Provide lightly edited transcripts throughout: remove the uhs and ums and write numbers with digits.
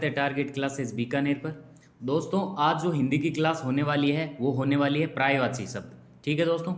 Target classes Bikaner पर। दोस्तों आज जो हिंदी की क्लास होने वाली है वो होने वाली है पर्यायवाची शब्द। ठीक है दोस्तों,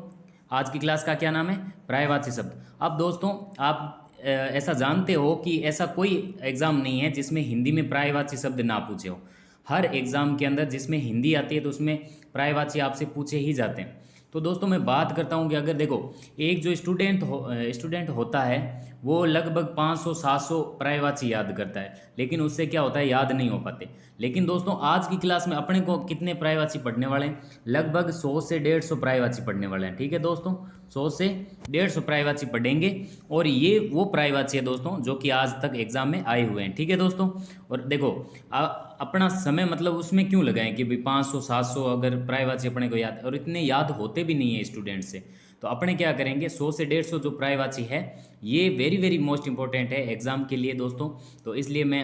आज की क्लास का क्या नाम है? पर्यायवाची शब्द। अब दोस्तों आप ऐसा जानते हो कि ऐसा कोई एग्ज़ाम नहीं है जिसमें हिंदी में पर्यायवाची शब्द ना पूछे हो। हर एग्ज़ाम के अंदर जिसमें हिंदी आती है तो उसमें पर्यायवाची आपसे पूछे ही जाते हैं। तो दोस्तों मैं बात करता हूँ कि अगर देखो एक जो स्टूडेंट होता है वो लगभग 500-700 पर्यायवाची याद करता है, लेकिन उससे क्या होता है, याद नहीं हो पाते। लेकिन दोस्तों आज की क्लास में अपने को कितने पर्यायवाची पढ़ने वाले हैं? लगभग 100 से 150 पर्यायवाची पढ़ने वाले हैं। ठीक है दोस्तों, 100 से 150 पर्यायवाची पढ़ेंगे और ये वो पर्यायवाची है दोस्तों जो कि आज तक एग्जाम में आए हुए हैं। ठीक है दोस्तों, और देखो अपना समय मतलब उसमें क्यों लगाएं कि भाई 500-700 अगर पर्यायवाची अपने को याद, और इतने याद होते भी नहीं है स्टूडेंट से। तो अपने क्या करेंगे, 100 से 150 जो पर्यायवाची है ये वेरी वेरी मोस्ट इंपॉर्टेंट है एग्जाम के लिए दोस्तों। तो इसलिए मैं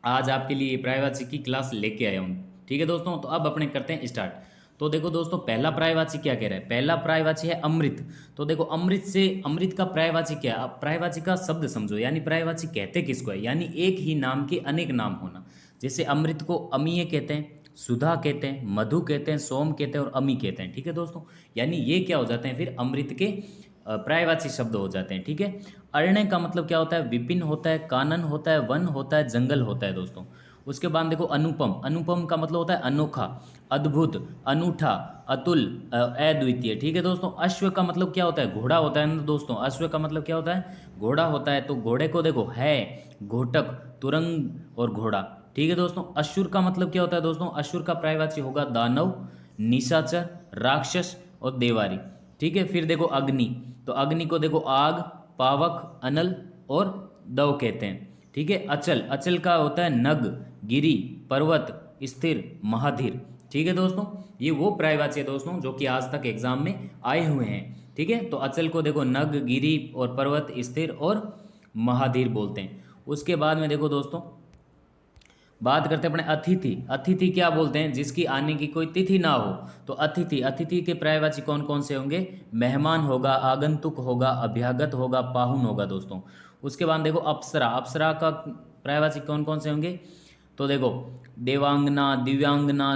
आज आपके लिए पर्यायवाची की क्लास लेके आया हूँ। ठीक है दोस्तों, तो अब अपने करते हैं स्टार्ट। तो देखो दोस्तों पहला पर्यायवाची क्या कह रहा है, पहला पर्यायवाची है अमृत। तो देखो अमृत का पर्यायवाची क्या है? अब पर्यायवाची का शब्द समझो, यानी पर्यायवाची कहते किसको है, यानी एक ही नाम के अनेक नाम होना। जैसे अमृत को अमीय कहते हैं, सुधा कहते हैं, मधु कहते हैं, सोम कहते हैं और अमी कहते हैं। ठीक है दोस्तों, यानी ये क्या हो जाते हैं फिर अमृत के पर्यायवाची शब्द हो जाते हैं। ठीक है, अरण्य का मतलब क्या होता है? विपिन होता है, कानन होता है, वन होता है, जंगल होता है दोस्तों। उसके बाद देखो अनुपम, अनुपम का मतलब होता है अनोखा, अद्भुत, अनूठा, अतुल, अद्वितीय। ठीक है दोस्तों, अश्व का मतलब क्या होता है? घोड़ा होता है ना दोस्तों। अश्व का मतलब क्या होता है? घोड़ा होता है। तो घोड़े को देखो है, घोटक, तुरंग और घोड़ा। ठीक है दोस्तों, असुर का मतलब क्या होता है दोस्तों? असुर का पर्यायवाची होगा दानव, निशाचर, राक्षस और देवारी। ठीक है, फिर देखो अग्नि, तो अग्नि को देखो आग, पावक, अनल और दव कहते हैं। ठीक है, अचल, अचल का होता है नग, गिरी, पर्वत, स्थिर, महाधीर। ठीक है दोस्तों, ये वो पर्यायवाची है दोस्तों जो कि आज तक एग्जाम में आए हुए हैं। ठीक है, तो अचल को देखो नग, गिरी और पर्वत, स्थिर और महाधीर बोलते हैं। उसके बाद में देखो दोस्तों बात करते हैं अपने अतिथि। अतिथि क्या बोलते हैं? जिसकी आने की कोई तिथि ना हो। तो अतिथि, अतिथि के पर्यायवाची कौन कौन से होंगे? मेहमान होगा, आगंतुक होगा, अभ्यागत होगा, पाहुन होगा दोस्तों। उसके बाद देखो अप्सरा, अप्सरा का पर्यायवाची कौन कौन से होंगे? तो देखो देवांगना, दिव्यांगना,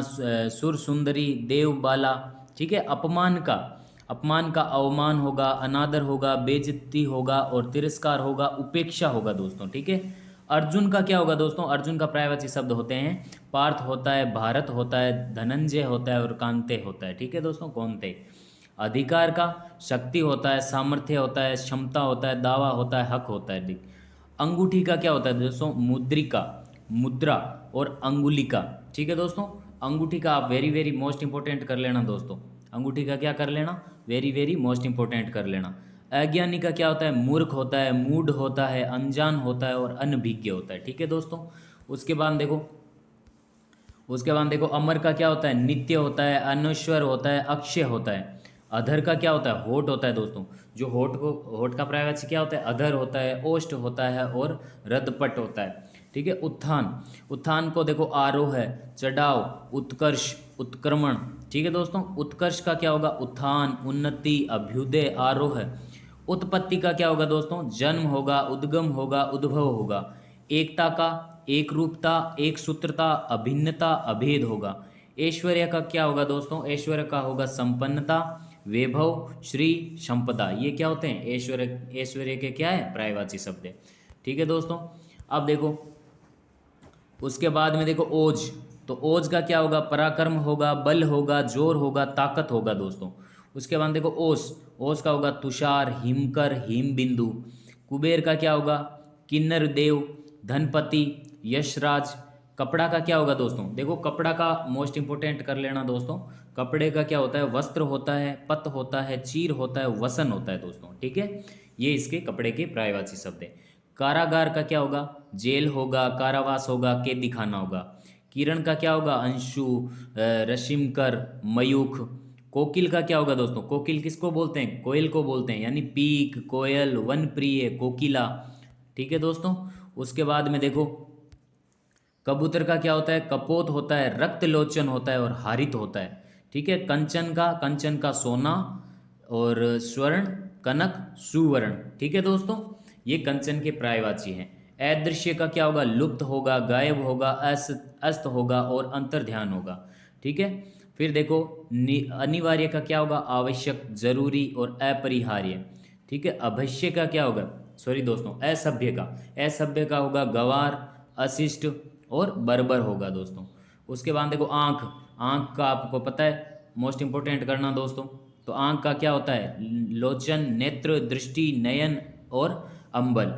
सुर सुंदरी, देव बाला। ठीक है, अपमान का अवमान होगा, अनादर होगा, बेइज्जती होगा और तिरस्कार होगा, उपेक्षा होगा दोस्तों। ठीक है, अर्जुन का क्या होगा दोस्तों? अर्जुन का पर्यायवाची शब्द होते हैं पार्थ होता है, भारत होता है, धनंजय होता है और कांते होता है। ठीक है दोस्तों, कौनते। अधिकार का शक्ति होता है, सामर्थ्य होता है, क्षमता होता है, दावा होता है, हक होता है। ठीक। अंगूठी का क्या होता है दोस्तों? मुद्रिका, मुद्रा और अंगुलिका। ठीक है दोस्तों, अंगूठी का आप वेरी वेरी मोस्ट इंपॉर्टेंट कर लेना दोस्तों। अंगूठी का क्या कर लेना? वेरी वेरी मोस्ट इंपॉर्टेंट कर लेना। अज्ञानी का क्या होता है? मूर्ख होता है, मूढ़ होता है, अनजान होता है और अनभिज्ञ होता है। ठीक है दोस्तों, उसके बाद देखो अमर का क्या होता है? नित्य होता है, अनश्वर होता है, अक्षय होता है। अधर का क्या होता है? होठ होता है दोस्तों। जो होठ का पर्यायवाची क्या होता है? अधर होता है, ओष्ठ होता है और रदपट होता है। ठीक है, उत्थान को देखो आरोह है, चढ़ाव, उत्कर्ष, उत्क्रमण। ठीक है दोस्तों, उत्कर्ष का क्या होगा? उत्थान, उन्नति, अभ्युदय, आरोह है। उत्पत्ति का क्या होगा दोस्तों? जन्म होगा, उद्गम होगा, उद्भव होगा। एकता का एक रूपता, एक सूत्रता, अभिन्नता, अभेद होगा। ऐश्वर्य का क्या होगा दोस्तों? ऐश्वर्य का होगा संपन्नता, वैभव, श्री, संपदा। ये क्या होते हैं? ऐश्वर्य के क्या है? पर्यायवाची शब्द है। ठीक है दोस्तों, अब देखो उसके बाद में देखो ओज। तो ओज का क्या होगा? पराक्रम होगा, बल होगा, जोर होगा, ताकत होगा दोस्तों। उसके बाद देखो ओस, ओस का होगा तुषार, हिमकर, हिमबिंदु। कुबेर का क्या होगा? किन्नर देव, धनपति, यशराज। कपड़ा का क्या होगा दोस्तों? देखो कपड़ा का मोस्ट इंपोर्टेंट कर लेना दोस्तों। कपड़े का क्या होता है? वस्त्र होता है, पत होता है, चीर होता है, वसन होता है दोस्तों। ठीक है, ये इसके कपड़े के पर्यायवाची शब्द है। कारागार का क्या होगा? जेल होगा, कारावास होगा, कैदी खाना होगा। किरण का क्या होगा? अंशु, रशिमकर, मयूख। कोकिल का क्या होगा दोस्तों? कोकिल किसको बोलते हैं? कोयल को बोलते हैं, यानी पीक, कोयल, वन प्रिय, कोकिला। ठीक है दोस्तों, उसके बाद में देखो कबूतर का क्या होता है? कपोत होता है, रक्त लोचन होता है और हारित होता है। ठीक है, कंचन का सोना और स्वर्ण, कनक, सुवर्ण। ठीक है दोस्तों, ये कंचन के पर्यायवाची हैं। अदृश्य का क्या होगा, लुप्त होगा, गायब होगा, अस्त होगा और अंतर्ध्यान होगा। ठीक है। फिर देखो अनिवार्य का क्या होगा, आवश्यक, जरूरी और अपरिहार्य। ठीक है। अभश्य का क्या होगा, सॉरी दोस्तों, असभ्य का होगा गवार, अशिष्ट और बर्बर होगा दोस्तों। उसके बाद देखो आँख, आँख का आपको पता है मोस्ट इंपोर्टेंट करना दोस्तों। तो आँख का क्या होता है, लोचन, नेत्र, दृष्टि, नयन और अंबल।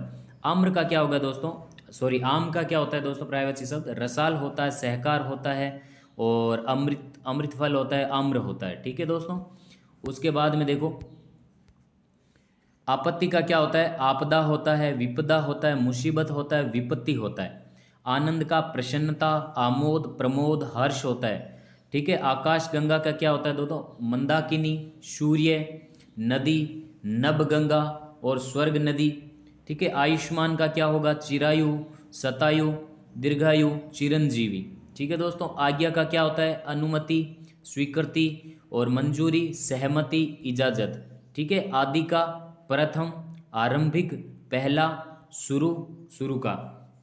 आम्र का क्या होगा दोस्तों, सॉरी आम का क्या होता है दोस्तों, प्रायवाची शब्द रसाल होता है, सहकार होता है और अमृत फल होता है, आम्र होता है। ठीक है दोस्तों। उसके बाद में देखो आपत्ति का क्या होता है, आपदा होता है, विपदा होता है, मुसीबत होता है, विपत्ति होता है। आनंद का प्रसन्नता, आमोद, प्रमोद, हर्ष होता है। ठीक है। आकाश गंगा का क्या होता है दोस्तों, मंदाकिनी, सूर्य, नदी, नभ गंगा और स्वर्ग नदी। ठीक है। आयुष्मान का क्या होगा, चिरायु, शतायु, दीर्घायु, चिरंजीवी। ठीक है दोस्तों। आज्ञा का क्या होता है, अनुमति, स्वीकृति और मंजूरी, सहमति, इजाजत। ठीक है। आदि का प्रथम, आरंभिक, पहला, शुरू, शुरू का।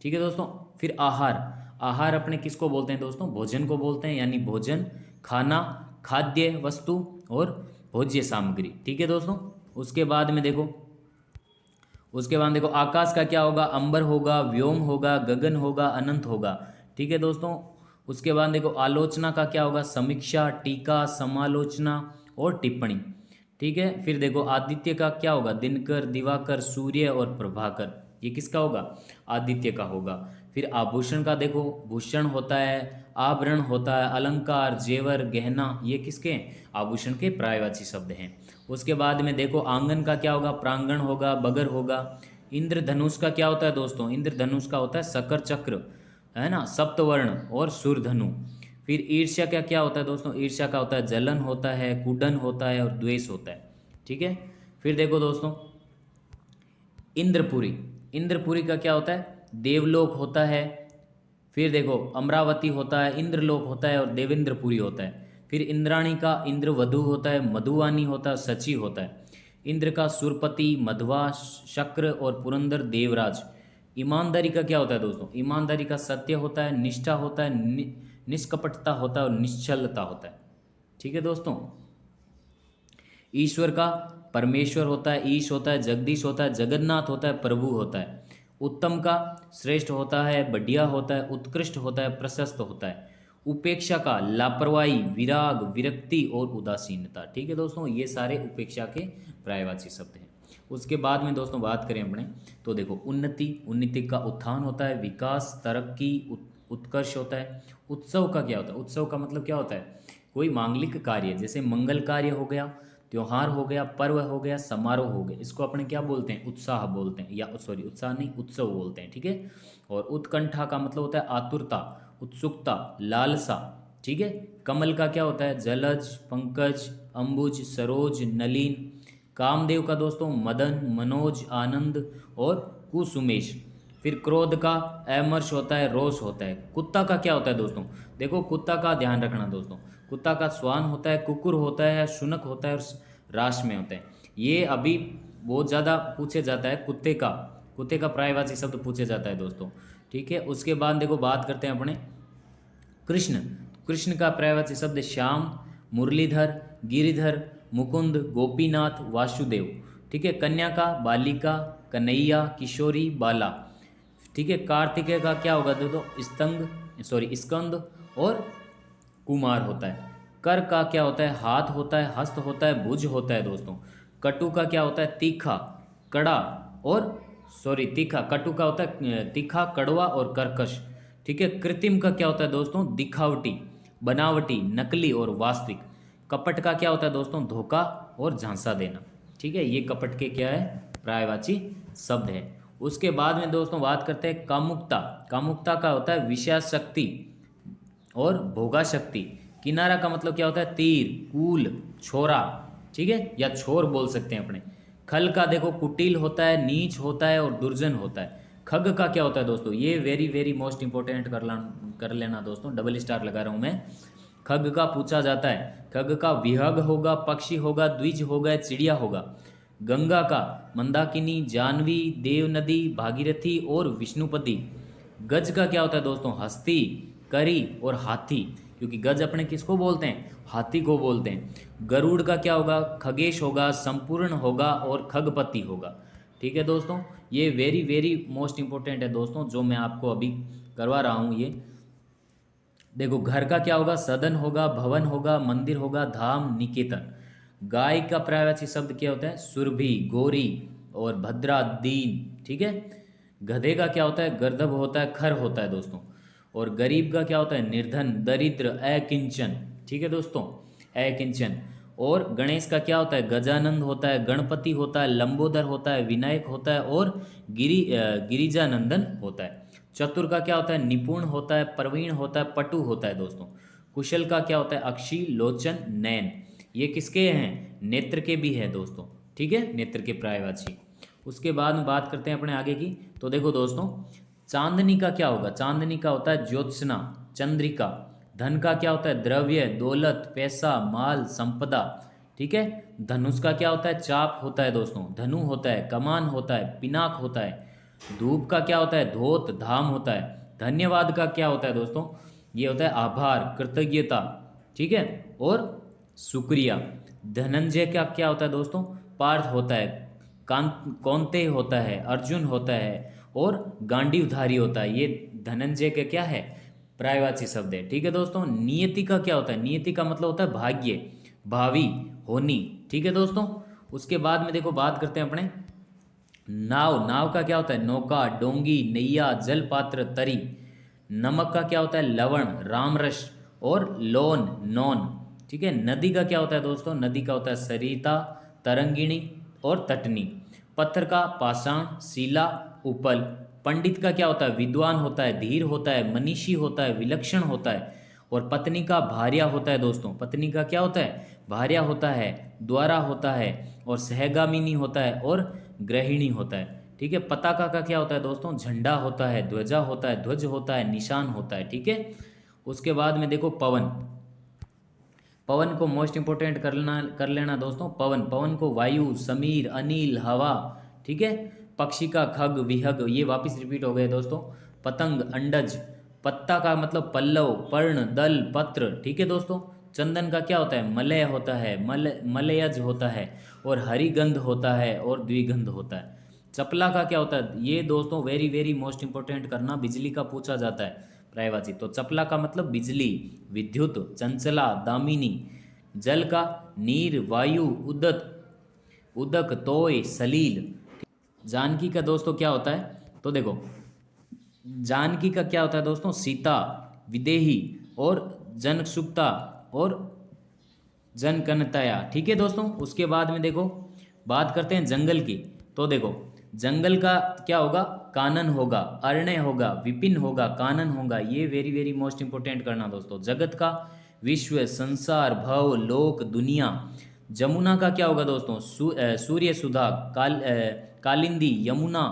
ठीक है दोस्तों। फिर आहार, आहार अपने किसको बोलते हैं दोस्तों, भोजन को बोलते हैं, यानी भोजन, खाना, खाद्य वस्तु और भोज्य सामग्री। ठीक है दोस्तों। उसके बाद में देखो आकाश का क्या होगा, अंबर होगा, व्योम होगा, गगन होगा, अनंत होगा। ठीक है दोस्तों। उसके बाद देखो आलोचना का क्या होगा, समीक्षा, टीका, समालोचना और टिप्पणी। ठीक है। फिर देखो आदित्य का क्या होगा, दिनकर, दिवाकर, सूर्य और प्रभाकर। ये किसका होगा, आदित्य का होगा। फिर आभूषण का देखो, भूषण होता है, आभरण होता है, अलंकार, जेवर, गहना, ये किसके हैं, आभूषण के पर्यायवाची शब्द हैं। उसके बाद में देखो आंगन का क्या होगा, प्रांगण होगा, बगर होगा। इंद्रधनुष का क्या होता है दोस्तों, इंद्रधनुष का होता है शकर चक्र, है ना, सप्तवर्ण और सूर्यधनु। फिर ईर्ष्या का क्या होता है दोस्तों, ईर्ष्या का होता है जलन होता है, कुडन होता है और द्वेष होता है। ठीक है। फिर देखो दोस्तों इंद्रपुरी, इंद्रपुरी का क्या होता है, देवलोक होता है। फिर देखो अमरावती होता है, इंद्रलोक होता है और देवेंद्रपुरी होता है। फिर इंद्राणी का इंद्रवधु होता है, मधुवानी होता है, सची होता है। इंद्र का सुरपति, मधवा, शक्र और पुरंदर देवराज। ईमानदारी का क्या होता है दोस्तों, ईमानदारी का सत्य होता है, निष्ठा होता है, निष्कपटता होता है और निश्चलता होता है। ठीक है दोस्तों। ईश्वर का परमेश्वर होता है, ईश होता है, जगदीश होता है, जगन्नाथ होता है, प्रभु होता है। उत्तम का श्रेष्ठ होता है, बढ़िया होता है, उत्कृष्ट होता है, प्रशस्त होता है। उपेक्षा का लापरवाही, विराग, विरक्ति और उदासीनता। ठीक है दोस्तों। ये सारे उपेक्षा के पर्यायवाची शब्द हैं। उसके बाद में दोस्तों बात करें अपने, तो देखो उन्नति, उन्नति का उत्थान होता है, विकास, तरक्की, उत्कर्ष होता है। उत्सव का क्या होता है, उत्सव का मतलब क्या होता है, कोई मांगलिक कार्य, जैसे मंगल कार्य हो गया, त्योहार हो गया, पर्व हो गया, समारोह हो गया, इसको अपने क्या बोलते हैं, उत्साह बोलते हैं, या सॉरी उत्साह नहीं, उत्सव बोलते हैं। ठीक है। और उत्कंठा का मतलब होता है आतुरता, उत्सुकता, लालसा। ठीक है। कमल का क्या होता है, जलज, पंकज, अंबुज, सरोज, नलीन। कामदेव का दोस्तों मदन, मनोज, आनंद और कुसुमेश। फिर क्रोध का अमर्ष होता है, रोष होता है। कुत्ता का क्या होता है दोस्तों, देखो कुत्ता का ध्यान रखना दोस्तों, कुत्ता का स्वान होता है, कुकुर होता है, शुनक होता है और राश में होता है। ये अभी बहुत ज़्यादा पूछे जाता है, कुत्ते का पर्यायवाची शब्द पूछे जाता है दोस्तों। ठीक है। उसके बाद देखो बात करते हैं अपने कृष्ण, कृष्ण का पर्यायवाची शब्द श्याम, मुरलीधर, गिरिधर, मुकुंद, गोपीनाथ, वासुदेव। ठीक है। कन्या का बालिका, कन्हैया, किशोरी, बाला। ठीक है। कार्तिकेय का क्या होगा दोस्तों, स्कंद और कुमार होता है। कर का क्या होता है, हाथ होता है, हस्त होता है, भुज होता है दोस्तों। कटु का क्या होता है, तीखा, कड़ा और तीखा, कटु का होता है तीखा, कड़वा और कर्कश। ठीक है। कृत्रिम का क्या होता है दोस्तों, दिखावटी, बनावटी, नकली और वास्तविक। कपट का क्या होता है दोस्तों, धोखा और झांसा देना। ठीक है। ये कपट के क्या है, पर्यायवाची शब्द है। उसके बाद में दोस्तों बात करते हैं कामुकता, कामुकता का होता है विषयाशक्ति और भोगाशक्ति। किनारा का मतलब क्या होता है, तीर, कूल, छोरा। ठीक है, या छोर बोल सकते हैं अपने। खल का देखो कुटिल होता है, नीच होता है और दुर्जन होता है। खग का क्या होता है दोस्तों, ये वेरी वेरी मोस्ट इंपॉर्टेंट कर लेना दोस्तों, डबल स्टार लगा रहा हूँ मैं। खग का पूछा जाता है, खग का विहग होगा, पक्षी होगा, द्विज होगा, चिड़िया होगा। गंगा का मंदाकिनी, जानवी, देव नदी, भागीरथी और विष्णुपति। गज का क्या होता है दोस्तों? हस्ती, करी और हाथी, क्योंकि गज अपने किसको बोलते हैं? हाथी को बोलते हैं। गरुड़ का क्या होगा? खगेश होगा, संपूर्ण होगा और खगपति होगा। ठीक है दोस्तों, ये वेरी वेरी मोस्ट इंपॉर्टेंट है दोस्तों, जो मैं आपको अभी करवा रहा हूँ। ये देखो, घर का क्या होगा? सदन होगा, भवन होगा, मंदिर होगा, धाम, निकेतन। गाय का पर्यायवाची शब्द क्या होता है? सुरभि, गौरी और भद्रा, दीन। ठीक है। गधे का क्या होता है? गर्दभ होता है, खर होता है दोस्तों। और गरीब का क्या होता है? निर्धन, दरिद्र, अकिंचन। ठीक है दोस्तों, अकिंचन। और गणेश का क्या होता है? गजानंद होता है, गणपति होता है, लंबोदर होता है, विनायक होता है और गिरिजानंदन होता है। चतुर का क्या होता है? निपुण होता है, प्रवीण होता है, पटु होता है दोस्तों। कुशल का क्या होता है? अक्षी, लोचन, नयन। ये किसके हैं? नेत्र के भी है दोस्तों। ठीक है, नेत्र के पर्यायवाची। उसके बाद में बात करते हैं अपने आगे की। तो देखो दोस्तों, चांदनी का क्या होगा? चांदनी का होता है ज्योत्सना, चंद्रिका। धन का क्या होता है? द्रव्य, दौलत, पैसा, माल, संपदा। ठीक है। धनुष का क्या होता है? चाप होता है दोस्तों, धनु होता है, कमान होता है, पिनाक होता है। धूप का क्या होता है? धोत, धाम होता है। धन्यवाद का क्या होता है दोस्तों? ये होता है आभार, कृतज्ञता। ठीक है। और शुक्रिया। धनंजय का क्या होता है दोस्तों? पार्थ होता है, कौनते होता है, अर्जुन होता है और गांडीवधारी होता है। ये धनंजय का क्या है? पर्यायवाची शब्द है। ठीक है दोस्तों। नियति का क्या होता है? नियति का मतलब होता है भाग्य, भावी, होनी। ठीक है दोस्तों। उसके बाद में देखो, बात करते हैं अपने नाव। नाव का क्या होता है? नौका, डोंगी, नैया, जल पात्र, तरी। नमक का क्या होता है? लवण, रामरस और लोन, नौन। ठीक है। नदी का क्या होता है दोस्तों? नदी का होता है सरिता, तरंगिणी और तटनी। पत्थर का पाषाण, शिला, उपल। पंडित का क्या होता है? विद्वान होता है, धीर होता है, मनीषी होता है, विलक्षण होता है। और पत्नी का भार्या होता है दोस्तों। पत्नी का क्या होता है? भार्या होता है, द्वारा होता है और सहगामिनी होता है और गृहिणी होता है। ठीक है। पताका का क्या होता है दोस्तों? झंडा होता है, ध्वजा होता है, ध्वज होता है, निशान होता है। ठीक है। उसके बाद में देखो, पवन। पवन को मोस्ट इंपोर्टेंट कर लेना दोस्तों। पवन, पवन को वायु, समीर, अनिल, हवा। ठीक है। पक्षी का खग, विहग, ये वापस रिपीट हो गए दोस्तों। पतंग, अंडज। पत्ता का मतलब पल्लव, पर्ण, दल, पत्र। ठीक है दोस्तों। चंदन का क्या होता है? मलय होता है, मलयज होता है और हरिगंध होता है और द्विगंध होता है। चपला का क्या होता है? ये दोस्तों वेरी वेरी मोस्ट इंपोर्टेंट करना, बिजली का पूछा जाता है पर्यायवाची। तो चपला का मतलब बिजली, विद्युत, चंचला, दामिनी। जल का नीर, वायु, उदक, उदक, तोय, सलील। जानकी का दोस्तों क्या होता है? तो देखो, जानकी का क्या होता है दोस्तों? सीता, विदेही और जनसुकता और जनकनतया। ठीक है दोस्तों। उसके बाद में देखो, बात करते हैं जंगल की। तो देखो, जंगल का क्या होगा? कानन होगा, अरण्य होगा, विपिन होगा, कानन होगा। ये वेरी वेरी मोस्ट इंपोर्टेंट करना दोस्तों। जगत का विश्व, संसार, भव, लोक, दुनिया। जमुना का क्या होगा दोस्तों? सूर्य, सुधा, कालिंदी, यमुना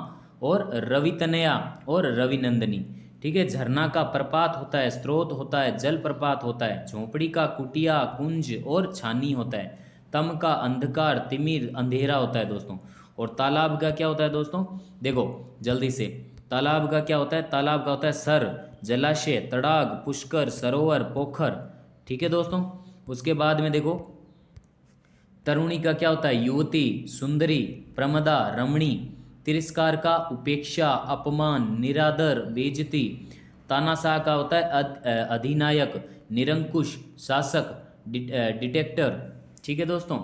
और रवितनया और रविनंदनी। ठीक है। झरना का प्रपात होता है, स्रोत होता है, जल प्रपात होता है। झोपड़ी का कुटिया, कुंज और छानी होता है। तम का अंधकार, तिमिर, अंधेरा होता है दोस्तों। और तालाब का क्या होता है दोस्तों? देखो जल्दी से, तालाब का क्या होता है? तालाब का होता है सर, जलाशय, तड़ाग, पुष्कर, सरोवर, पोखर। ठीक है दोस्तों। उसके बाद में देखो, तरुणी का क्या होता है? युवती, सुंदरी, प्रमदा, रमणी। तिरस्कार का उपेक्षा, अपमान, निरादर, बेइज्जती। तानाशाह का होता है अधिनायक, निरंकुश, शासक, डिटेक्टर। ठीक है दोस्तों,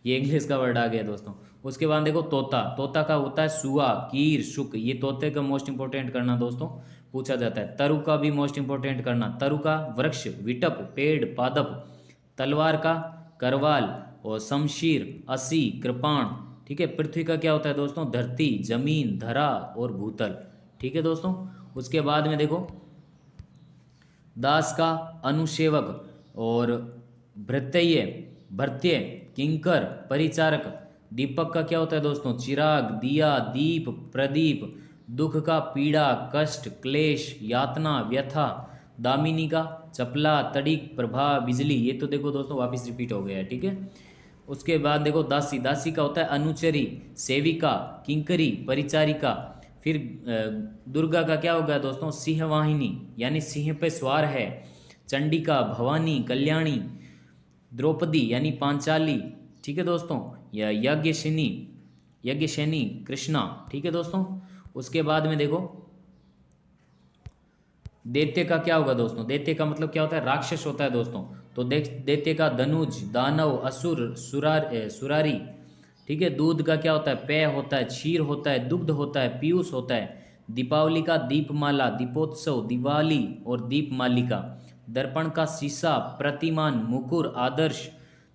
ये इंग्लिश का वर्ड आ गया दोस्तों। उसके बाद देखो, तोता। तोता का होता है सुआ, कीर, शुक। ये तोते का मोस्ट इंपोर्टेंट करना दोस्तों, पूछा जाता है। तरु का भी मोस्ट इंपोर्टेंट करना। तरु का वृक्ष, विटप, पेड़, पादप। तलवार का करवाल और शमशीर, असी, कृपाण। ठीक है। पृथ्वी का क्या होता है दोस्तों? धरती, जमीन, धरा और भूतल। ठीक है दोस्तों। उसके बाद में देखो, दास का अनुसेवक और भृत्य, भृत्य, किंकर, परिचारक। दीपक का क्या होता है दोस्तों? चिराग, दिया, दीप, प्रदीप। दुख का पीड़ा, कष्ट, क्लेश, यातना, व्यथा। दामिनी का चपला, तड़िक, प्रभा, बिजली। ये तो देखो दोस्तों वापस रिपीट हो गया है। ठीक है। उसके बाद देखो दासी, दासी का होता है अनुचरी, सेविका, किंकरी, परिचारिका। फिर दुर्गा का क्या होगा दोस्तों, सिंहवाहिनी यानी सिंह पे सवार है। चंडिका, भवानी, कल्याणी, द्रौपदी यानी पांचाली, ठीक है दोस्तों, या यज्ञशिनी, यज्ञशैनी, कृष्णा, ठीक है दोस्तों। उसके बाद में देखो दैत्य का क्या होगा दोस्तों, दैत्य का मतलब क्या होता है, राक्षस होता है दोस्तों। तो दैत्य का धनुज, दानव, असुर, सुरारी, ठीक है। दूध का क्या होता है, पेय होता है, क्षीर होता है, दुग्ध होता है, पीयूष होता है। दीपावली का दीपमाला, दीपोत्सव, दिवाली और दीपमालिका। दर्पण का शीशा, प्रतिमान, मुकुर, आदर्श।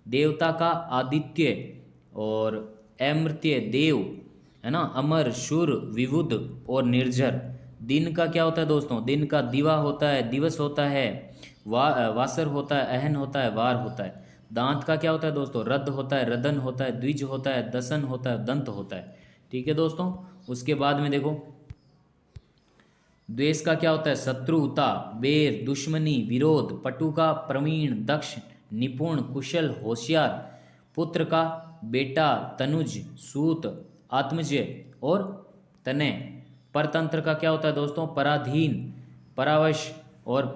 देवता का आदित्य और अमर्त्य, देव, है ना, अमर, शूर, विबुध और निर्जर। दिन का क्या होता है दोस्तों, दिन का दिवा होता है, दिवस होता है, वासर होता है, अहन होता है, वार होता है। दांत का क्या होता है दोस्तों, रद होता है, रदन होता है, द्विज होता है, दसन होता है, दंत होता है, ठीक है दोस्तों। उसके बाद में देखो द्वेष का क्या होता है, शत्रुता, बैर, दुश्मनी, विरोध। पटु का प्रवीण, दक्ष, निपुण, कुशल, होशियार। पुत्र का बेटा, तनुज, सूत, आत्मजय और तनय। परतंत्र का क्या होता है दोस्तों, पराधीन, परावश और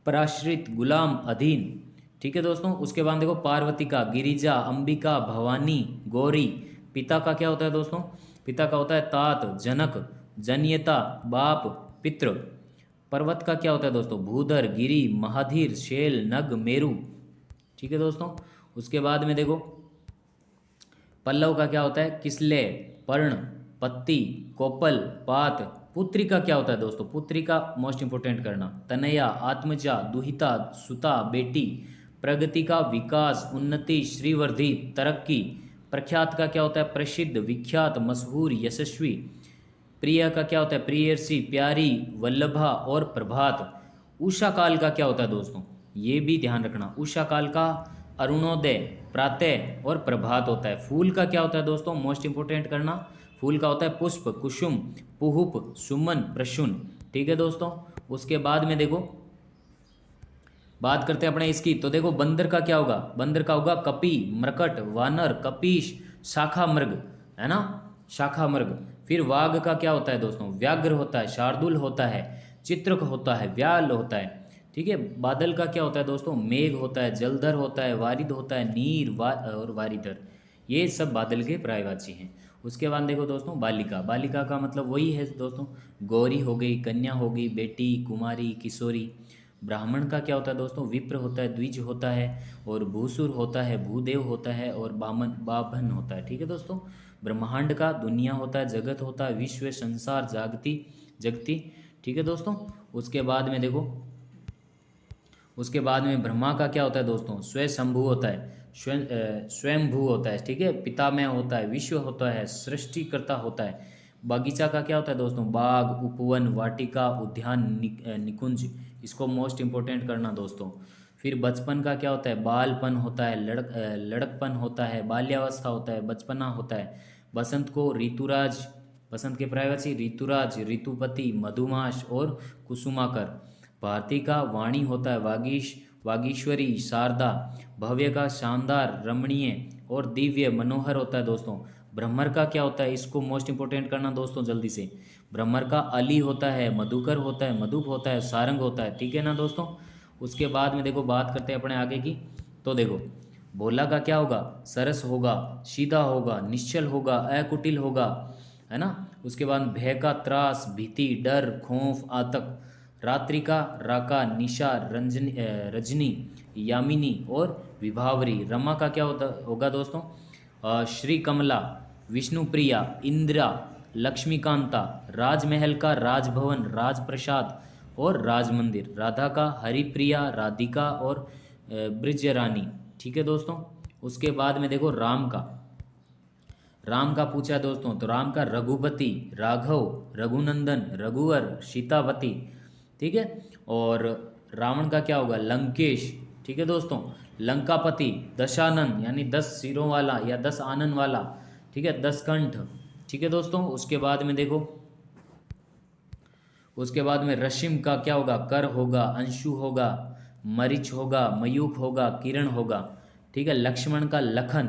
पराश्रित, गुलाम, अधीन, ठीक है दोस्तों। उसके बाद देखो पार्वती का गिरिजा, अंबिका, भवानी, गौरी। पिता का क्या होता है दोस्तों, पिता का होता है तात, जनक, जन्यता, बाप, पितृ। पर्वत का क्या होता है दोस्तों, भूधर, गिरि, महाधीर, शैल, नग, मेरु, ठीक है दोस्तों। उसके बाद में देखो पल्लव का क्या होता है, किसले, पर्ण, पत्ती, कोपल, पात। पुत्री का क्या होता है दोस्तों, पुत्री का मोस्ट इंपोर्टेंट करना, तनया, आत्मजा, दुहिता, सुता, बेटी। प्रगति का विकास, उन्नति, श्रीवर्धि, तरक्की। प्रख्यात का क्या होता है, प्रसिद्ध, विख्यात, मशहूर, यशस्वी। प्रिय का क्या होता है, प्रियसी, प्यारी, वल्लभा और प्रभात। उषा काल का क्या होता है दोस्तों, ये भी ध्यान रखना, उषा काल का अरुणोदय, प्रातः और प्रभात होता है। फूल का क्या होता है दोस्तों, मोस्ट इंपोर्टेंट करना, फूल का होता है पुष्प, कुसुम, पुहुप, सुमन, प्रशुन, ठीक है दोस्तों। उसके बाद में देखो बात करते हैं अपने इसकी, तो देखो बंदर का क्या होगा, बंदर का होगा कपि, मृकट, वानर, कपीश, शाखा मृग, है ना, शाखा मृग। फिर वाघ का क्या होता है दोस्तों, व्याघ्र होता है, शार्दुल होता है, चित्रक होता है, व्याल होता है, ठीक है। बादल का क्या होता है दोस्तों, मेघ होता है, जलधर होता है, वारिद होता है, नीर और वारिधर। ये सब बादल के पर्यायवाची हैं। उसके बाद देखो दोस्तों बालिका, बालिका का मतलब वही है दोस्तों, गौरी हो गई, कन्या हो गई, बेटी, कुमारी, किशोरी। ब्राह्मण का क्या होता है दोस्तों, विप्र होता है, द्विज होता है और भूसुर होता है, भूदेव होता है और बामन, बाभन होता है, ठीक है दोस्तों। ब्रह्मांड का दुनिया होता है, जगत होता है, विश्व, संसार, जागती, जगती, ठीक है दोस्तों। उसके बाद में देखो उसके बाद में ब्रह्मा का क्या होता है दोस्तों, स्वयंभू होता है, स्वयंभू होता है, ठीक है। पितामह होता है, विश्व होता है, सृष्टिकर्ता होता है। बगीचा का क्या होता है दोस्तों, बाग, उपवन, वाटिका, उद्यान, निकुंज। इसको मोस्ट इंपोर्टेंट करना दोस्तों। फिर बचपन का क्या होता है, बालपन होता है, लड़कपन होता है, बाल्यावस्था होता है, बचपना होता है। बसंत को ऋतुराज, बसंत के पर्यायवाची ऋतुराज, ऋतुपति, मधुमास और कुसुमाकर। भारती का वाणी होता है, वागीश, वागीश्वरी, शारदा। भव्य का शानदार, रमणीय और दिव्य, मनोहर होता है दोस्तों। ब्रह्मर का क्या होता है, इसको मोस्ट इंपोर्टेंट करना दोस्तों जल्दी से। ब्रह्मर का अली होता है, मधुकर होता है, मधुप होता है, सारंग होता है, ठीक है ना दोस्तों। उसके बाद में देखो बात करते हैं अपने आगे की, तो देखो भोला का क्या होगा, सरस होगा, सीधा होगा, निश्चल होगा, अकुटिल होगा, है ना। उसके बाद भय का त्रास, भीति, डर, खौफ, आतंक। रात्रि का राका, निशा, रंजनी, रजनी, यामिनी और विभावरी। रमा का क्या होगा दोस्तों, श्री कमला, विष्णुप्रिया, इंदिरा, लक्ष्मीकांता। राजमहल का राजभवन, राजप्रसाद और राजमंदिर। राधा का हरिप्रिया, राधिका और ब्रिजरानी, ठीक है दोस्तों। उसके बाद में देखो राम का पूछा है दोस्तों, तो राम का रघुपति, राघव, रघुनंदन, रघुवर, सीतावती, ठीक है। और रावण का क्या होगा, लंकेश, ठीक है दोस्तों। लंकापति, दशानन यानी 10 सिरों वाला या 10 आनन वाला, ठीक है, 10 कंठ, ठीक है दोस्तों। उसके बाद में रशिम का क्या होगा, कर होगा, अंशु होगा, मरीच होगा, मयूख होगा, किरण होगा, ठीक है। लक्ष्मण का लखन,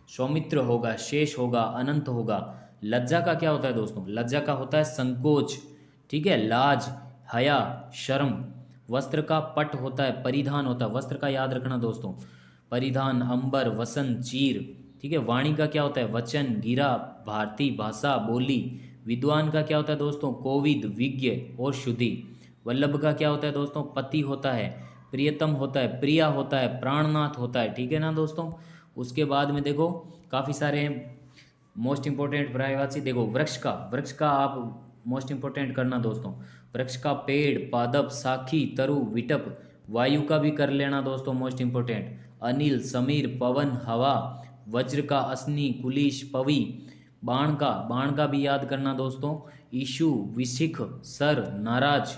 सौमित्र होगा, शेष होगा, अनंत होगा। लज्जा का क्या होता है दोस्तों? लज्जा का होता है संकोच, ठीक है, लाज, हया, शर्म। वस्त्र का पट होता है, परिधान होता है। वस्त्र का याद रखना दोस्तों, परिधान, अंबर, वसन, चीर, ठीक है। वाणी का क्या होता है? वचन, गिरा, भारती, भाषा, बोली। विद्वान का क्या होता है दोस्तों? कोविद, विज्ञ और शुद्धि। वल्लभ का क्या होता है दोस्तों? पति होता है। प्रियतम होता है, प्रिया होता है, प्राणनाथ होता है, ठीक है ना दोस्तों। उसके बाद में देखो काफ़ी सारे हैं मोस्ट इंपॉर्टेंट पर्यायवाची। देखो वृक्ष का आप मोस्ट इंपॉर्टेंट करना दोस्तों। वृक्ष का पेड़, पादप, साखी, तरु, विटप। वायु का भी कर लेना दोस्तों मोस्ट इंपॉर्टेंट। अनिल, समीर, पवन, हवा। वज्र का असनी, कुलिश, पवी। बाण का भी याद करना दोस्तों। ईशु, विशिख, सर, नाराज।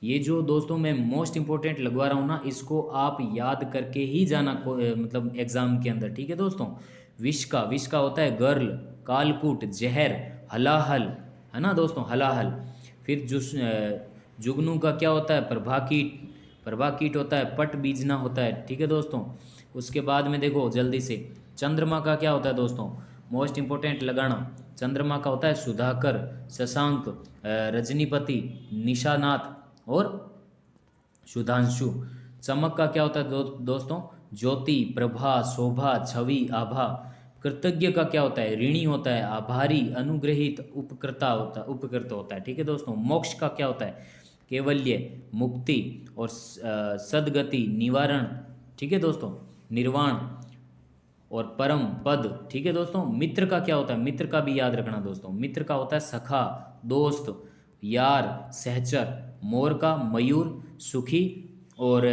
ये जो दोस्तों मैं मोस्ट इंपॉर्टेंट लगवा रहा हूँ ना, इसको आप याद करके ही जाना मतलब एग्जाम के अंदर, ठीक है दोस्तों। विष का होता है गर्ल, कालकूट, जहर, हलाहल, है ना दोस्तों, हलाहल। फिर जुगनू का क्या होता है? प्रभाकीट होता है, पट बीजना होता है, ठीक है दोस्तों। उसके बाद में देखो जल्दी से, चंद्रमा का क्या होता है दोस्तों? मोस्ट इंपॉर्टेंट लगाना। चंद्रमा का होता है सुधाकर, शशांक, रजनीपति, निशानाथ और सुधांशु। चमक का क्या होता है दोस्तों? ज्योति, प्रभा, शोभा, छवि, आभा। कृतज्ञ का क्या होता है? ऋणी होता है, आभारी, अनुग्रहित, उपकृत होता है, ठीक है दोस्तों। मोक्ष का क्या होता है? कैवल्य, मुक्ति और सद्गति, निवारण, ठीक है दोस्तों, निर्वाण और परम पद, ठीक है दोस्तों। मित्र का क्या होता है? मित्र का भी याद रखना दोस्तों। मित्र का होता है सखा, दोस्त, यार, सहचर। मोर का मयूर, सुखी और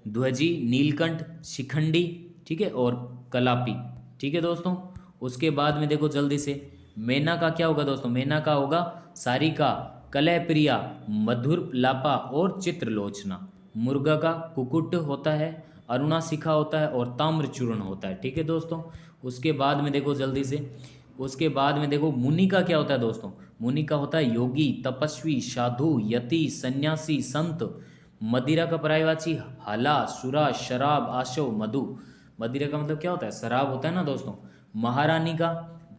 ध्वजी, नीलकंठ, शिखंडी, ठीक है, और कलापी, ठीक है दोस्तों। उसके बाद में देखो जल्दी से, मैना का क्या होगा दोस्तों? मैना का होगा सारिका, कलह प्रिया, मधुर लापा और चित्रलोचना। मुर्गा का कुकुट होता है, अरुणाशिखा होता है और ताम्रचूर्ण होता है, ठीक है दोस्तों। उसके बाद में देखो जल्दी से, उसके बाद में देखो मुनि का क्या होता है दोस्तों? मुनि का होता है योगी, तपस्वी, साधु, यति, सन्यासी, संत। मदिरा का पर्यायवाची हाला, सुरा, शराब, आशव, मधु। मदिरा का मतलब क्या होता है? शराब होता है ना दोस्तों। महारानी का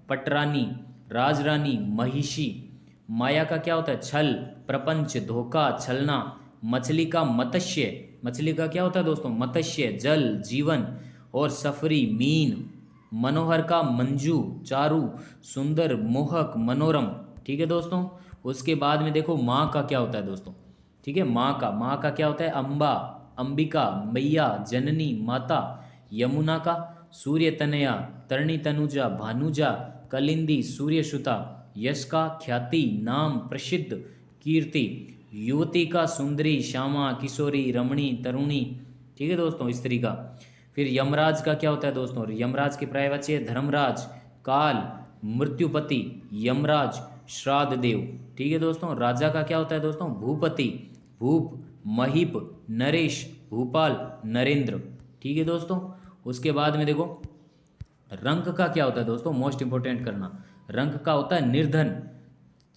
पटरानी, राजरानी, महिषी। माया का क्या होता है? छल, प्रपंच, धोखा, छलना। मछली का मत्स्य, मछली का क्या होता है दोस्तों? मत्स्य, जल, जीवन और सफरी, मीन। मनोहर का मंजू, चारू, सुंदर, मोहक, मनोरम, ठीक है दोस्तों। उसके बाद में देखो माँ का क्या होता है दोस्तों? ठीक है, माँ का क्या होता है? अम्बा, अंबिका, मैया, जननी, माता। यमुना का सूर्य तनया, तरणी तनुजा, भानुजा, कलिंदी, सूर्यसुता। यश का ख्याति, नाम, प्रसिद्ध, कीर्ति। युवती का सुंदरी, श्यामा, किशोरी, रमणी, तरुणी, ठीक है दोस्तों, स्त्री का। फिर यमराज का क्या होता है दोस्तों? यमराज के पर्यायवाची है धर्मराज, काल, मृत्युपति, यमराज, श्राद्ध देव, ठीक है दोस्तों। राजा का क्या होता है दोस्तों? भूपति, भूप, महीप, नरेश, भूपाल, नरेंद्र, ठीक है दोस्तों। उसके बाद में देखो रंक का क्या होता है दोस्तों? मोस्ट इंपोर्टेंट करना। रंक का होता है निर्धन,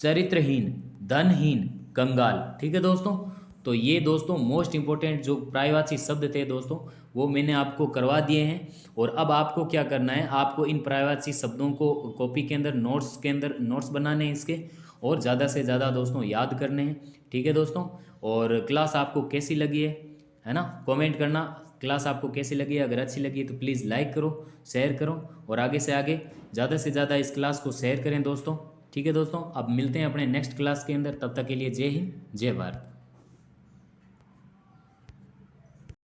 चरित्रहीन, धनहीन, कंगाल, ठीक है दोस्तों। तो ये दोस्तों मोस्ट इंपॉर्टेंट जो पर्यायवाची शब्द थे दोस्तों, वो मैंने आपको करवा दिए हैं। और अब आपको क्या करना है, आपको इन पर्यायवाची शब्दों को कॉपी के अंदर नोट्स बनाने हैं इसके, और ज़्यादा से ज़्यादा दोस्तों याद करने हैं, ठीक है दोस्तों। और क्लास आपको कैसी लगी है ना, कमेंट करना। क्लास आपको कैसी लगी है? अगर अच्छी लगी है तो प्लीज़ लाइक करो, शेयर करो, और आगे से आगे ज़्यादा से ज़्यादा इस क्लास को शेयर करें दोस्तों, ठीक है दोस्तों। अब मिलते हैं अपने नेक्स्ट क्लास के अंदर, तब तक के लिए जय हिंद, जय भारत।